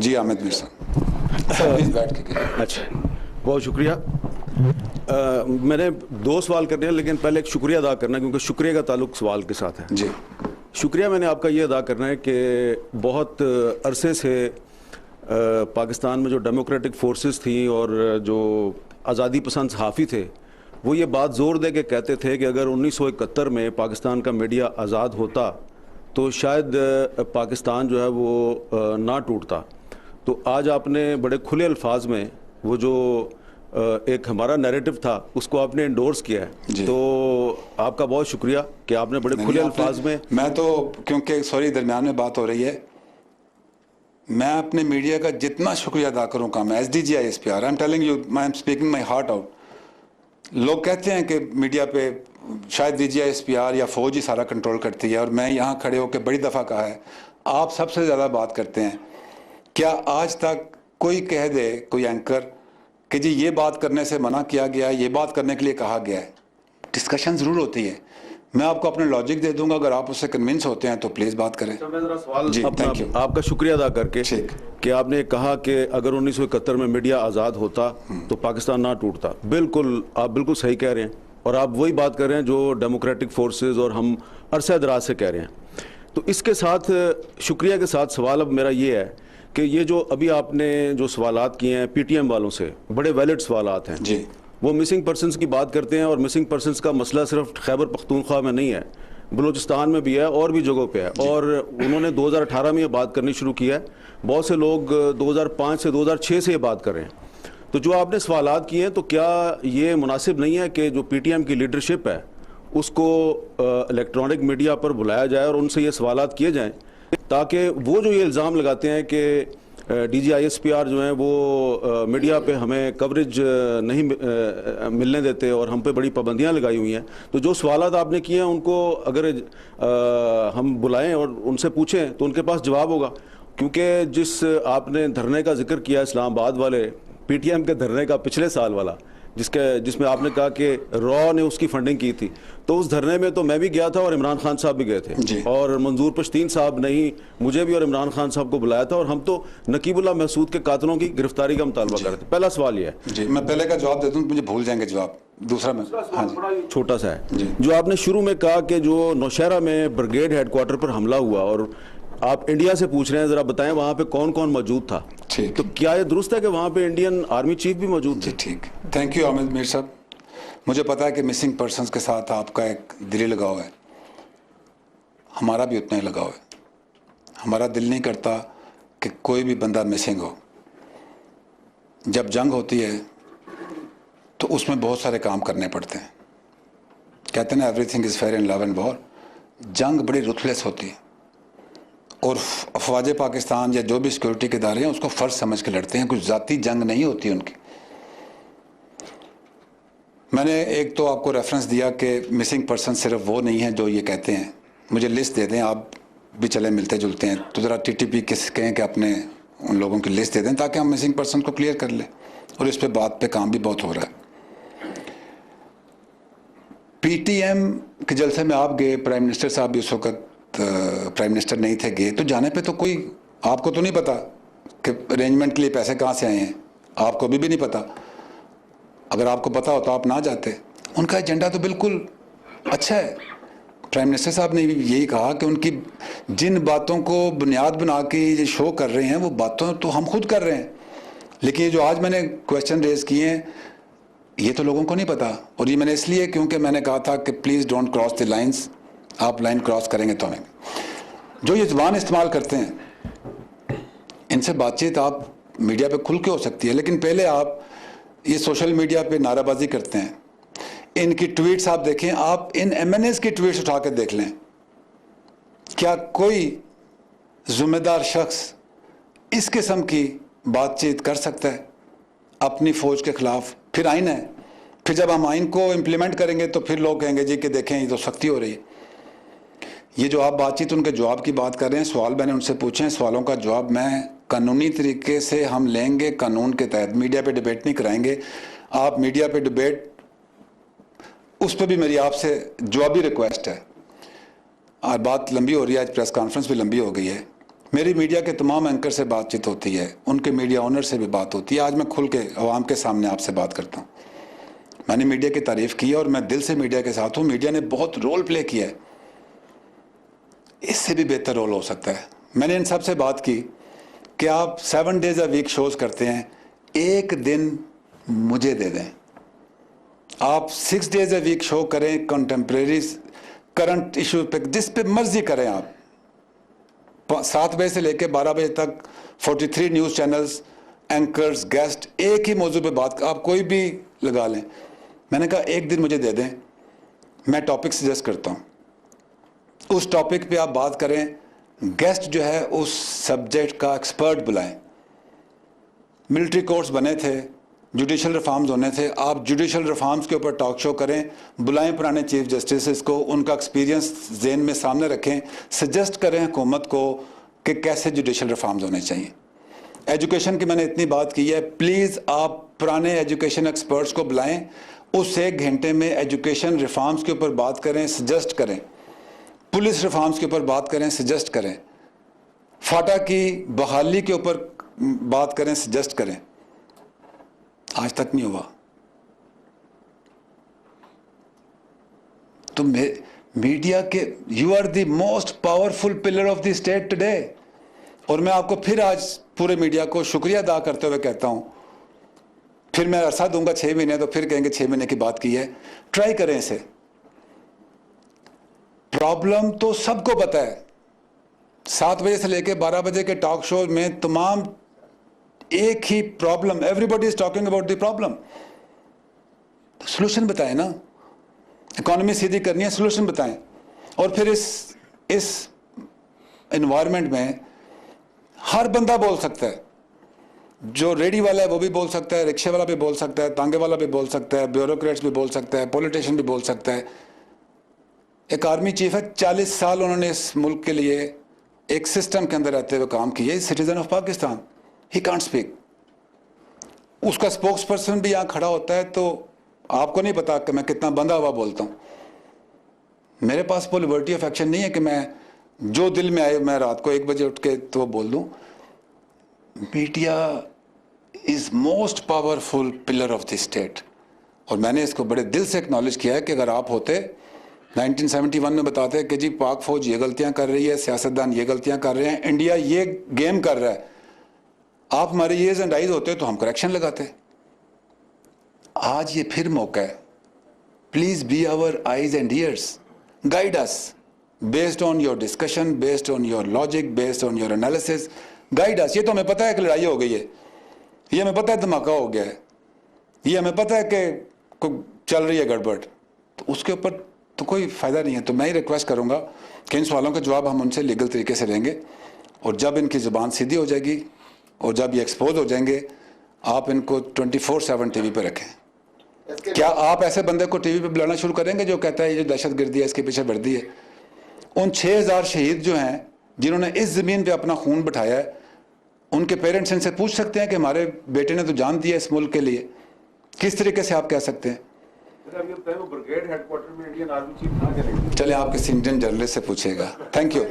जी आमिद मीर साहब प्लीज बैठ के अच्छा, बहुत शुक्रिया। मैंने दो सवाल करने हैं, लेकिन पहले एक शुक्रिया अदा करना है, क्योंकि शुक्रिया का ताल्लुक सवाल के साथ है। जी शुक्रिया मैंने आपका ये अदा करना है कि बहुत अरसे से पाकिस्तान में जो डेमोक्रेटिक फोर्सेस थी और जो आज़ादी पसंद सहाफ़ी थे, वो ये बात ज़ोर दे के कहते थे कि अगर 1971 में पाकिस्तान का मीडिया आज़ाद होता तो शायद पाकिस्तान जो है वो ना टूटता। तो आज आपने बड़े खुले अल्फाज में वो जो एक हमारा नैरेटिव था उसको आपने इंडोर्स किया है, तो आपका बहुत शुक्रिया कि आपने बड़े खुले अल्फाज में। मैं तो क्योंकि सॉरी दरमियान में बात हो रही है, मैं अपने मीडिया का जितना शुक्रिया अदा करूँ कम है। SDGISPR, I am telling you, I am speaking my heart out. लोग कहते हैं कि मीडिया पे शायद DGISPR या फौज ही सारा कंट्रोल करती है, और मैं यहाँ खड़े होकर बड़ी दफ़ा कहा है आप सबसे ज़्यादा बात करते हैं। क्या आज तक कोई कह दे, कोई एंकर, कि जी ये बात करने से मना किया गया है, ये बात करने के लिए कहा गया है? डिस्कशन ज़रूर होती है, मैं आपको अपने लॉजिक दे दूंगा, अगर आप उससे कन्विंस होते हैं तो प्लीज़ बात करें। जी थैंक यू। आपका शुक्रिया अदा करके कि आपने कहा कि अगर 1971 में मीडिया आज़ाद होता तो पाकिस्तान ना टूटता। बिल्कुल, आप बिल्कुल सही कह रहे हैं, और आप वही बात कर रहे हैं जो डेमोक्रेटिक फोर्सेस और हम अरसे दराज से कह रहे हैं। तो इसके साथ शुक्रिया के साथ सवाल अब मेरा ये है कि ये जो अभी आपने जो सवालात किए हैं PTM वालों से, बड़े वैलिड सवालात हैं जी। वो मिसिंग पर्सनस की बात करते हैं, और मिसिंग पर्सनस का मसला सिर्फ खैबर पख्तूनख्वा में नहीं है, बलूचिस्तान में भी है और भी जगहों पे है। और उन्होंने 2018 में ये बात करनी शुरू की है, बहुत से लोग 2005 से 2006 से ये बात कर रहे हैं। तो जो आपने सवालात किए हैं, तो क्या ये मुनासिब नहीं है कि जो PTM की लीडरशिप है उसको इलेक्ट्रॉनिक मीडिया पर बुलाया जाए और उनसे ये सवालात किए जाएँ, ताकि वो जो ये इल्ज़ाम लगाते हैं कि DGISPR जो है वो मीडिया पे हमें कवरेज नहीं मिलने देते और हम पे बड़ी पाबंदियां लगाई हुई हैं, तो जो सवालात आपने किए हैं उनको अगर हम बुलाएं और उनसे पूछें तो उनके पास जवाब होगा। क्योंकि जिस आपने धरने का जिक्र किया इस्लामाबाद वाले PTM के धरने का पिछले साल वाला, जिसमें आपने कहा कि रॉ ने उसकी फंडिंग की थी, तो उस धरने में तो मैं भी गया था और इमरान खान साहब भी गए थे, और मंजूर पश्तीन साहब ने ही मुझे भी और इमरान खान साहब को बुलाया था, और हम तो नकीबुल्लाह महसूद के कातलों की गिरफ्तारी का मुतालबा कर रहे थे। पहला सवाल यह है जी, मैं पहले का जवाब दे दूं, मुझे भूल जाएंगे जवाब। दूसरा मैं छोटा सा है, जो आपने शुरू में कहा कि जो नौशहरा में ब्रिगेड हेडक्वार्टर पर हमला हुआ और आप इंडिया से पूछ रहे हैं, जरा बताएं वहां पे कौन कौन मौजूद था। ठीक, तो क्या ये दुरुस्त है कि वहां पे इंडियन आर्मी चीफ भी मौजूद थे? ठीक, थैंक यू आमिद मीर साहब। मुझे पता है कि मिसिंग पर्सनस के साथ आपका एक दिली लगाव है, हमारा भी उतना ही लगाव है। हमारा दिल नहीं करता कि कोई भी बंदा मिसिंग हो। जब जंग होती है तो उसमें बहुत सारे काम करने पड़ते हैं। कहते हैं ना, everything is fair in love and war. जंग बड़ी रुथलेस होती है, और अफवाज पाकिस्तान या जो भी सिक्योरिटी के इदारे हैं उसको फ़र्ज समझ के लड़ते हैं, कुछ ज़ाती जंग नहीं होती उनकी। मैंने एक तो आपको रेफरेंस दिया कि मिसिंग पर्सन सिर्फ वो नहीं है जो ये कहते हैं। मुझे लिस्ट दे दें, आप भी चले मिलते जुलते हैं, तो ज़रा TTP किस कहें कि अपने उन लोगों की लिस्ट दे दें ताकि हम मिसिंग पर्सन को क्लियर कर लें, और इस पे बात पे काम भी बहुत हो रहा है। PTM के जलसे में आप गए, प्राइम मिनिस्टर साहब भी उस वक्त प्राइम मिनिस्टर नहीं थे, गए, तो जाने पे तो कोई आपको तो नहीं पता कि अरेंजमेंट के लिए पैसे कहाँ से आए हैं, आपको अभी भी नहीं पता। अगर आपको पता हो तो आप ना जाते। उनका एजेंडा तो बिल्कुल अच्छा है। प्राइम मिनिस्टर साहब ने भी यही कहा कि उनकी जिन बातों को बुनियाद बना के ये शो कर रहे हैं वो बातों तो हम खुद कर रहे हैं, लेकिन ये जो आज मैंने क्वेश्चन रेज किए हैं ये तो लोगों को नहीं पता। और ये मैंने इसलिए क्योंकि मैंने कहा था कि please don't cross the lines, आप लाइन क्रॉस करेंगे तो हमें जो ये ज़बान इस्तेमाल करते हैं इनसे बातचीत आप मीडिया पे खुल के हो सकती है, लेकिन पहले आप ये सोशल मीडिया पे नाराबाजी करते हैं। इनकी ट्वीट्स आप देखें, आप इन MNAs की ट्वीट्स उठा कर देख लें, क्या कोई जिम्मेदार शख्स इस किस्म की बातचीत कर सकता है अपनी फ़ौज के ख़िलाफ़? फिर आइन है, फिर जब हम आइन को इम्प्लीमेंट करेंगे तो फिर लोग कहेंगे जी कि देखें ये तो सख्ती हो रही है। ये जो आप बातचीत उनके जवाब की बात कर रहे हैं, सवाल मैंने उनसे पूछे हैं, सवालों का जवाब मैं कानूनी तरीके से हम लेंगे, कानून के तहत। मीडिया पे डिबेट नहीं कराएंगे। आप मीडिया पे डिबेट, उस पर भी मेरी आपसे जवाबी रिक्वेस्ट है। और बात लंबी हो रही है, आज प्रेस कॉन्फ्रेंस भी लंबी हो गई है। मेरी मीडिया के तमाम एंकर से बातचीत होती है, उनके मीडिया ओनर से भी बात होती है। आज मैं खुल के अवाम के सामने आपसे बात करता हूँ। मैंने मीडिया की तारीफ़ की है और मैं दिल से मीडिया के साथ हूँ। मीडिया ने बहुत रोल प्ले किया है, इससे भी बेहतर रोल हो सकता है। मैंने इन सब से बात की कि आप 7 डेज अ वीक शोज़ करते हैं, एक दिन मुझे दे दें। आप 6 डेज अ वीक शो करें, कंटेम्प्रेरी करंट इशू पे, जिस पे मर्जी करें आप। 7 बजे से लेकर 12 बजे तक 43 न्यूज़ चैनल्स, एंकर्स, गेस्ट, एक ही मौजू पे बात, आप कोई भी लगा लें। मैंने कहा एक दिन मुझे दे दें, मैं टॉपिक सजेस्ट करता हूँ, उस टॉपिक पे आप बात करें। गेस्ट जो है उस सब्जेक्ट का एक्सपर्ट बुलाएं। मिलिट्री कोर्ट्स बने थे, जुडिशल रिफॉर्म्स होने थे, आप जुडिशल रिफॉर्म्स के ऊपर टॉक शो करें, बुलाएं पुराने चीफ जस्टिस को, उनका एक्सपीरियंस जेन में सामने रखें, सजेस्ट करें हुकूमत को कि कैसे जुडिशल रिफॉर्म्स होने चाहिए। एजुकेशन की मैंने इतनी बात की है, प्लीज़ आप पुराने एजुकेशन एक्सपर्ट्स को बुलाएं, उस 1 घंटे में एजुकेशन रिफॉर्म्स के ऊपर बात करें, सजेस्ट करें। पुलिस रिफॉर्म्स के ऊपर बात करें, सजेस्ट करें। फाटा की बहाली के ऊपर बात करें, सजेस्ट करें। आज तक नहीं हुआ। तो मीडिया के, you are the most powerful pillar of the state today. और मैं आपको फिर आज पूरे मीडिया को शुक्रिया अदा करते हुए कहता हूं, फिर मैं अरसा दूंगा 6 महीने, तो फिर कहेंगे 6 महीने की बात की है। ट्राई करें इसे। प्रॉब्लम तो सबको पता है। 7 बजे से लेकर 12 बजे के टॉक शो में तमाम एक ही problem, everybody is talking about the problem. तो सोल्यूशन बताएं ना। इकोनॉमी सीधी करनी है, सोल्यूशन बताएं। और फिर इस एनवायरनमेंट में हर बंदा बोल सकता है। जो रेडी वाला है वो भी बोल सकता है, रिक्शे वाला भी बोल सकता है, तांगे वाला भी बोल सकता है, ब्यूरोक्रेट्स भी बोल सकता है, पॉलिटिशियन भी बोल सकता है। एक आर्मी चीफ है, 40 साल उन्होंने इस मुल्क के लिए एक सिस्टम के अंदर रहते हुए काम किए, citizen of Pakistan. He can't speak. उसका स्पोक्स पर्सन भी यहाँ खड़ा होता है, तो आपको नहीं पता कि मैं कितना बंधा हुआ बोलता हूँ। मेरे पास वो लिबर्टी ऑफ एक्शन नहीं है कि मैं जो दिल में आए मैं रात को 1 बजे उठ के तो बोल दूँ। Media is most powerful pillar of the state. और मैंने इसको बड़े दिल से एक्नॉलेज किया है कि अगर आप होते 1971 में बताते हैं कि जी पाक फौज ये गलतियां कर रही है, सियासतदान ये गलतियां कर रहे हैं, इंडिया ये गेम कर रहा है, आप हमारे ईयर्स एंड आइज होते तो हम करेक्शन लगाते। आज ये फिर मौका है। Please be our eyes and ears, guide us based on your discussion, based on your logic, based on your analysis, guide us. ये तो हमें पता है कि लड़ाई हो गई है, ये हमें पता है धमाका हो गया है, ये हमें पता है कि चल रही है गड़बड़, तो उसके ऊपर तो कोई फ़ायदा नहीं है। तो मैं ही रिक्वेस्ट करूंगा कि इन सवालों के जवाब हम उनसे लीगल तरीके से लेंगे, और जब इनकी ज़ुबान सीधी हो जाएगी और जब ये एक्सपोज हो जाएंगे, आप इनको 24/7 टीवी पे रखें। क्या आप ऐसे बंदे को टीवी पे बुलाना शुरू करेंगे जो कहता है ये जो दहशतगर्दी है इसके पीछे वर्दी है? उन 6000 शहीद जो हैं जिन्होंने इस ज़मीन पे अपना खून बिठाया है, उनके पेरेंट्स इनसे पूछ सकते हैं कि हमारे बेटे ने तो जान दिया इस मुल्क के लिए। किस तरीके से आप कह सकते हैं? ब्रिगेड हेडक्वार्टर में इंडियन आर्मी चीफ कहाँ चलेंगे? चले आप किसी इंडियन जर्नलिस्ट से पूछिएगा। थैंक यू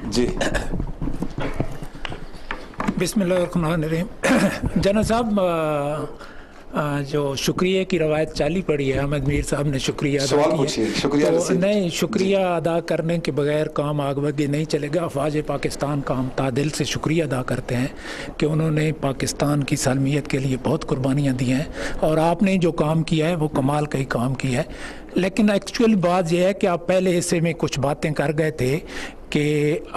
जी। बिस्मिल्लाहिर्रहमानिर्रहीम। जनरल साहब, जो शुक्रिया की रवायत चाली पड़ी है, अहमद मीर साहब ने शुक्रिया अदा सवाल किया। पूछिए। शुक्रिया तो रसीद। नहीं, शुक्रिया अदा करने के बगैर काम आगे नहीं चलेगा। अफवाज पाकिस्तान का हम तादिल से शुक्रिया अदा करते हैं कि उन्होंने पाकिस्तान की सालमियत के लिए बहुत कुर्बानियाँ दी हैं, और आपने जो काम किया है वो कमाल का ही काम किया है। लेकिन एक्चुअल बात यह है कि आप पहले हिस्से में कुछ बातें कर गए थे कि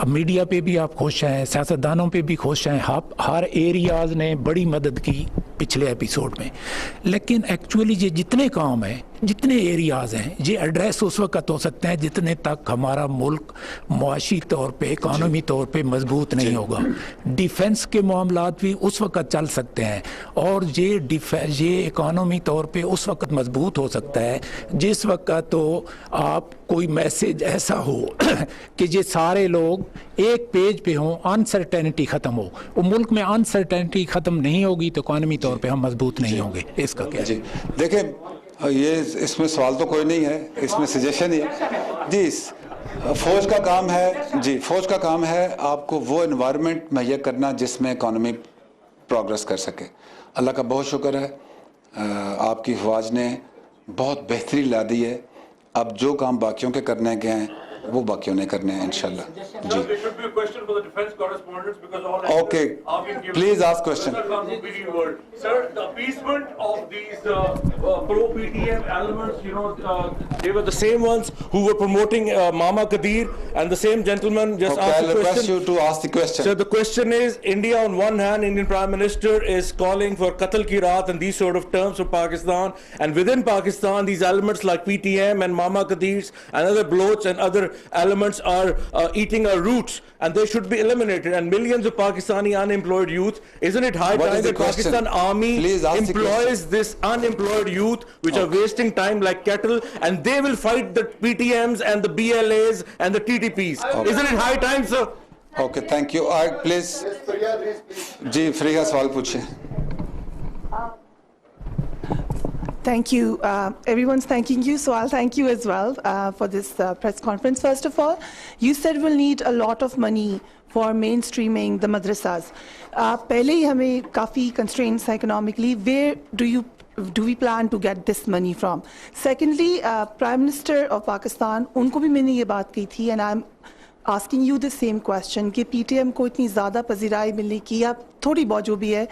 मीडिया पे भी आप खुश हैं, सियासतदानों पे भी खुश हैं, हर एरियाज़ ने बड़ी मदद की पिछले एपिसोड में। लेकिन एक्चुअली ये जितने काम हैं, जितने एरियाज़ हैं, ये एड्रेस उस वक्त हो सकते हैं जितने तक हमारा मुल्क मुआशी तौर पे, इकानमी तौर पे मजबूत नहीं होगा। डिफेंस के मामलात भी उस वक्त चल सकते हैं, और ये इकानमी तौर पे उस वक्त मजबूत हो सकता है जिस वक्त तो आप कोई मैसेज ऐसा हो कि ये सारे लोग एक पेज पे हों, अनसर्टेनिटी ख़त्म हो। वो मुल्क में अनसर्टेनिटी ख़त्म नहीं होगी तो इकानमी तौर पे हम मजबूत नहीं होंगे। इसका क्या जी? देखिए, ये इसमें सवाल तो कोई नहीं है, इसमें सजेशन ही है जी। फौज का काम है जी, फौज का काम है आपको वो एनवायरनमेंट मुहैया करना जिसमें इकॉनमी प्रोग्रेस कर सके। अल्लाह का बहुत शुक्र है, आपकी फौज ने बहुत बेहतरी ला दी है। अब जो काम बाकियों के करने के हैं वो बाकियों ने करने हैं इंशाल्लाह जी। Sir, there should be a question for the defense correspondents because all Okay. answers have been given. Please ask question. Sir, from BD World. Sir, the appeasement of these pro-PTM elements, they were the same ones who were promoting Mama Kadir, and the same gentleman just Okay, asked I'll the request question. you to ask the question. So the question is, India on one hand, Indian Prime Minister is calling for Qatl ki Raat and these sort of terms for Pakistan, and within Pakistan these elements like PTM and Mama Kadirs and other bloats and other elements are eating our roots and they should be eliminated, and millions of Pakistani unemployed youth. Isn't it high What is time the that question? Pakistan Army Please ask the employs this unemployed youth which are wasting time like cattle, and they will fight the PTMs and the BLAs and the TTPs? Isn't it high time, sir? Okay thank you. I please जी फ्रीगा सवाल पूछिए। Thank you. Everyone's thanking you, so I'll thank you as well for this press conference. First of all, you said we'll need a lot of money for mainstreaming the madrasas. पहले ही हमें काफ़ी constraints हैं economically. Where do we plan to get this money from? Secondly, Prime Minister of Pakistan, उनको भी मैंने ये बात कही थी, and I'm asking you the same question कि PTM को इतनी ज़्यादा पजीराई मिलने की या थोड़ी बहुत जो भी है,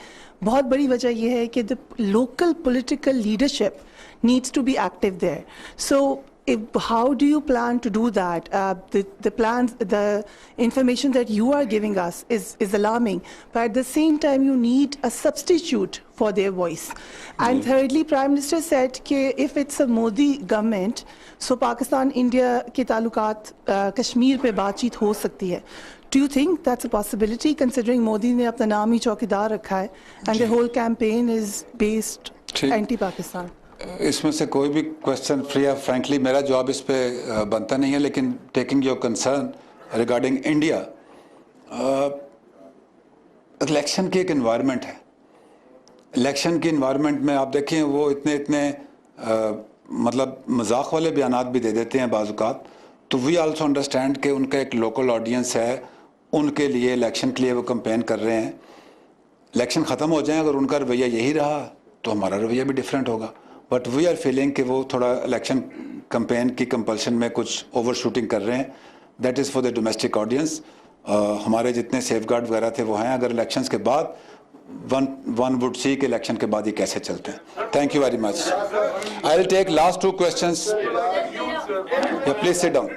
बहुत बड़ी वजह यह है कि the local political leadership needs to be active there. So how do you plan to do that? The plans, the information that you are giving us is alarming, but at the same time you need a substitute for their voice. And thirdly, Prime Minister said that if it's a Modi government, so Pakistan India के ताल्लुकात कश्मीर पे बातचीत हो सकती है. Do you think that's a possibility, considering Modi ने अपना नाम ही चौकीदार रखा है and the whole campaign is based ठीक। anti-Pakistan? इसमें से कोई भी क्वेश्चन फ्रैंकली मेरा जवाब इस पे बनता नहीं है, लेकिन taking your concern regarding India, election की एक एनवायरनमेंट है। इलेक्शन की एनवायरनमेंट में आप देखें वो इतने मतलब मजाक वाले बयानात भी दे देते हैं बाज़-औक़ात, तो वी आल्सो अंडरस्टैंड कि उनका एक लोकल ऑडियंस है, उनके लिए इलेक्शन के लिए वो कैंपेन कर रहे हैं। इलेक्शन ख़त्म हो जाए अगर उनका रवैया यही रहा तो हमारा रवैया भी डिफरेंट होगा, बट वी आर फीलिंग कि वो थोड़ा इलेक्शन कैंपेन की कंपल्शन में कुछ ओवर शूटिंग कर रहे हैं। That is for the domestic audience. हमारे जितने सेफगार्ड वगैरह थे वो हैं, अगर इलेक्शंस के बाद वन वुड सी के इलेक्शन के बाद ये कैसे चलते हैं। Thank you very much. I will take last 2 questions. Please sit down.